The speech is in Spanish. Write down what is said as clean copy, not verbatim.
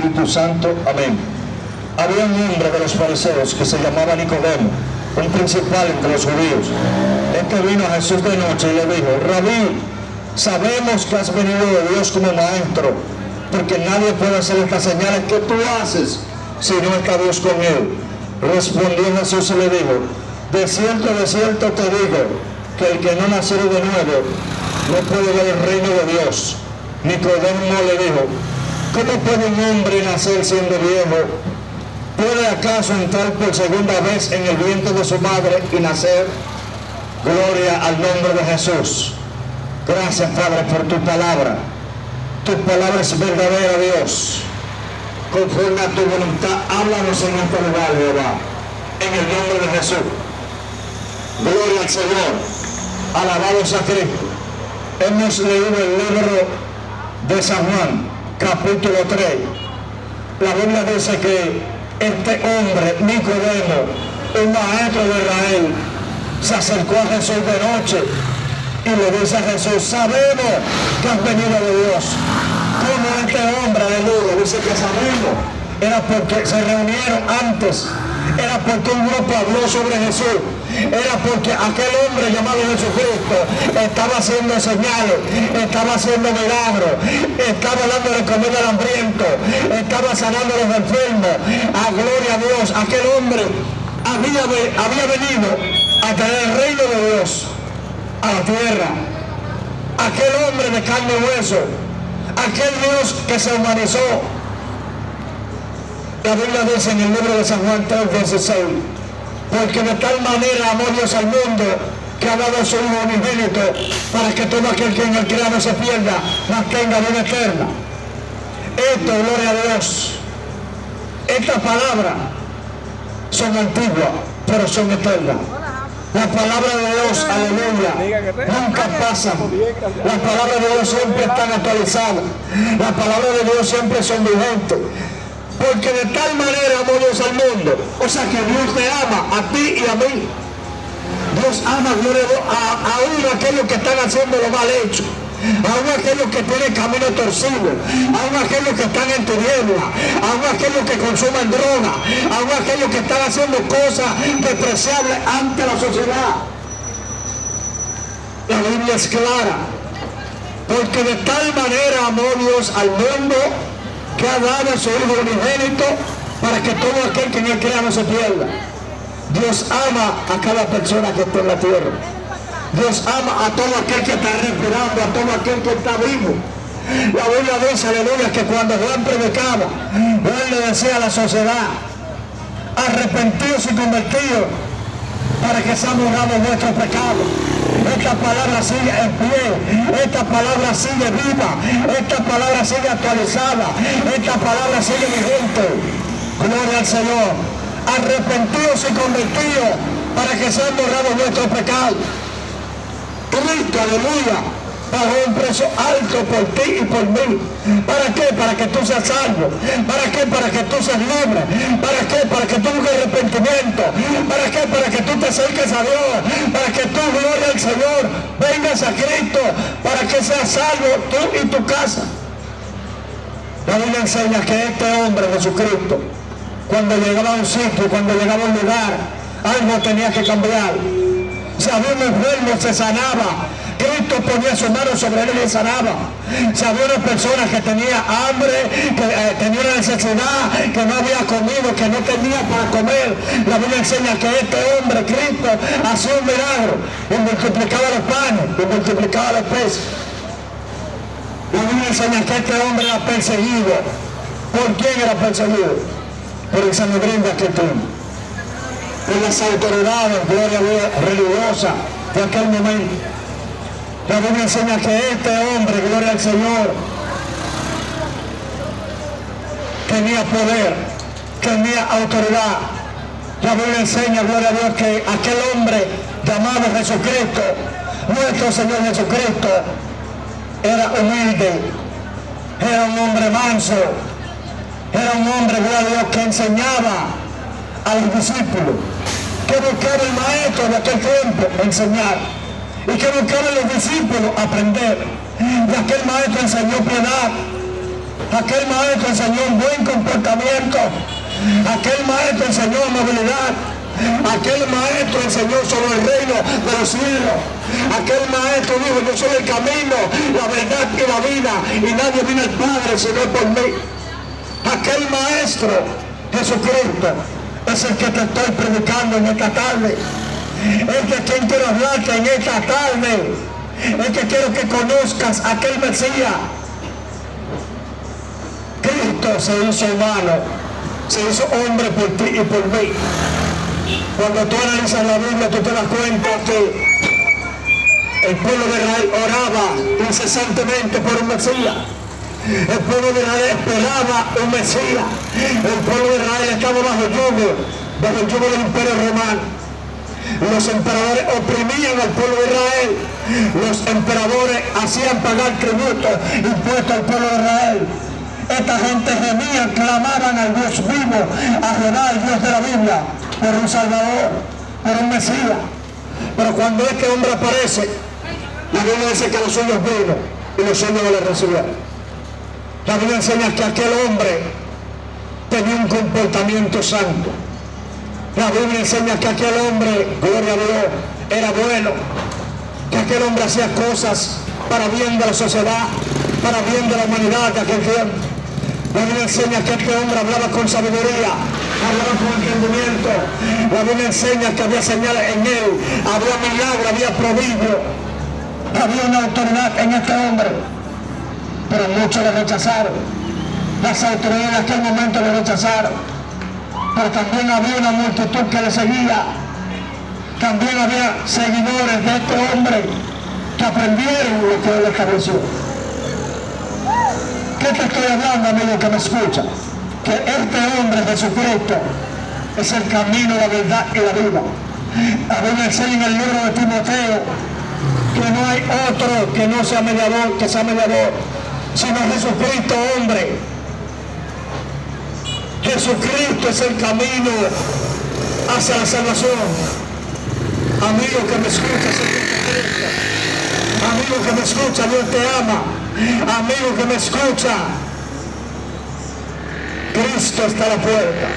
Espíritu Santo. Amén. Había un hombre de los fariseos que se llamaba Nicodemo, un principal entre los judíos. Este vino a Jesús de noche y le dijo: Rabí, sabemos que has venido de Dios como maestro, porque nadie puede hacer estas señales que tú haces si no está Dios con él. Respondió Jesús y le dijo: de cierto te digo, que el que no naciere de nuevo no puede ver el reino de Dios. Nicodemo le dijo: ¿cómo puede un hombre nacer siendo viejo? ¿Puede acaso entrar por segunda vez en el vientre de su madre y nacer? Gloria al nombre de Jesús. Gracias, Padre, por tu palabra. Tu palabra es verdadera, Dios. Conforme a tu voluntad, háblanos en este lugar, Jehová. En el nombre de Jesús. Gloria al Señor. Alabados a Cristo. Hemos leído el libro de San Juan, capítulo 3. La Biblia dice que este hombre, Nicodemo, un maestro de Israel, se acercó a Jesús de noche y le dice a Jesús: sabemos que has venido de Dios. Como este hombre, aleluya, dice que sabemos, era porque se reunieron antes, era porque un grupo habló sobre Jesús, era porque aquel hombre llamado Jesucristo estaba haciendo señales, estaba haciendo milagros, estaba dando de comer al hambriento, estaba sanando a los enfermos. A gloria a Dios, aquel hombre había venido a traer el reino de Dios a la tierra. Aquel hombre de carne y hueso, aquel Dios que se humanizó. La Biblia dice en el libro de San Juan 3:16: porque de tal manera amó Dios al mundo que ha dado a su Hijo unigénito, para que todo aquel que en él crea no se pierda, mas tenga vida eterna. Esto, gloria a Dios, estas palabras son antiguas, pero son eternas. La palabra de Dios, aleluya, nunca pasan. Las palabras de Dios siempre están actualizadas. Las palabras de Dios siempre son vigentes. Porque de tal manera amó Dios al mundo. O sea que Dios te ama a ti y a mí. Dios ama, gloria a Dios, aún aquellos que están haciendo lo mal hecho, aún aquellos que tienen camino torcido, aún aquellos que están en tinieblas, aún aquellos que consumen droga, aún aquellos que están haciendo cosas despreciables ante la sociedad. La Biblia es clara. Porque de tal manera amó Dios al mundo que ha dado a su Hijo unigénito, para que todo aquel que en él crea no se pierda. Dios ama a cada persona que está en la tierra. Dios ama a todo aquel que está respirando, a todo aquel que está vivo. La Biblia dice, aleluya, que cuando Juan predicaba, Juan le decía a la sociedad: arrepentidos y convertidos, para que sean borrados vuestros pecados. Esta palabra sigue en pie, esta palabra sigue viva, esta palabra sigue actualizada, esta palabra sigue vigente. Gloria al Señor. Arrepentidos y convertidos, para que sean borrados vuestros pecados. Cristo, aleluya, pagó un precio alto por ti y por mí. ¿Para qué? Para que tú seas salvo. ¿Para qué? Para que tú seas libre. ¿Para qué? Para que tú busques arrepentimiento. ¿Para qué? Para que tú te acerques a Dios. Para que tú, gloria al Señor, vengas a Cristo, para que seas salvo tú y tu casa. La Biblia enseña que este hombre, Jesucristo, cuando llegaba a un sitio, cuando llegaba a un lugar, algo tenía que cambiar. Si había un enfermo, se sanaba. Cristo ponía su mano sobre él y le sanaba. Si había una persona que tenía hambre, que tenía una necesidad, que no había comido, que no tenía para comer, la Biblia enseña que este hombre, Cristo, hacía un milagro y multiplicaba los panes y multiplicaba los peces. La Biblia enseña que este hombre era perseguido. ¿Por quién era perseguido? Por el Sanedrín de aquel tiempo, por las autoridades, gloria a Dios, religiosas de aquel momento. La Biblia enseña que este hombre, gloria al Señor, tenía poder, tenía autoridad. La Biblia enseña, gloria a Dios, que aquel hombre llamado Jesucristo, nuestro Señor Jesucristo, era humilde, era un hombre manso, era un hombre, gloria a Dios, que enseñaba a los discípulos, que buscaba el maestro de aquel tiempo enseñar, y que buscaban los discípulos aprender. Y aquel maestro enseñó piedad, Aquel maestro enseñó un buen comportamiento. Aquel maestro enseñó amabilidad. Aquel maestro enseñó sobre el reino de los cielos. Aquel maestro dijo: yo soy el camino, la verdad y la vida, y nadie viene al Padre sino por mí. Aquel maestro, Jesucristo, es el que te estoy predicando en esta tarde. Es de quien quiero hablarte en esta tarde. Es que quiero que conozcas a aquel Mesías. Cristo se hizo humano, se hizo hombre por ti y por mí. Cuando tú analizas la Biblia, tú te das cuenta que el pueblo de Israel oraba incesantemente por un Mesías. El pueblo de Israel esperaba un Mesías. El pueblo de Israel estaba bajo el yugo del Imperio Romano. Los emperadores oprimían al pueblo de Israel. Los emperadores hacían pagar tributos, impuestos al pueblo de Israel. Esta gente gemía, clamaban al Dios vivo, a Jehová, el Dios de la Biblia, por un Salvador, por un Mesías. Pero cuando este hombre aparece, la Biblia dice que los suyos vino y los suyos no le recibieron. La Biblia enseña que aquel hombre tenía un comportamiento santo. La Biblia enseña que aquel hombre, gloria a Dios, era bueno, que aquel hombre hacía cosas para bien de la sociedad, para bien de la humanidad de aquel tiempo. La Biblia enseña que aquel hombre hablaba con sabiduría, hablaba con entendimiento. La Biblia enseña que había señales en él, había milagro, había prodigio, había una autoridad en este hombre. Pero muchos le rechazaron. Las autoridades de aquel momento le rechazaron. Pero también había una multitud que le seguía. También había seguidores de este hombre que aprendieron lo que él estableció. ¿Qué te estoy hablando, amigo que me escucha? Que este hombre, Jesucristo, es el camino, la verdad y la vida. La Biblia enseña en el libro de Timoteo que no hay otro que no sea mediador, sino Jesucristo, hombre. Jesucristo es el camino hacia la salvación. Amigo que me escucha, Jesucristo. Amigo que me escucha, Dios te ama. Amigo que me escucha, Cristo está a la puerta.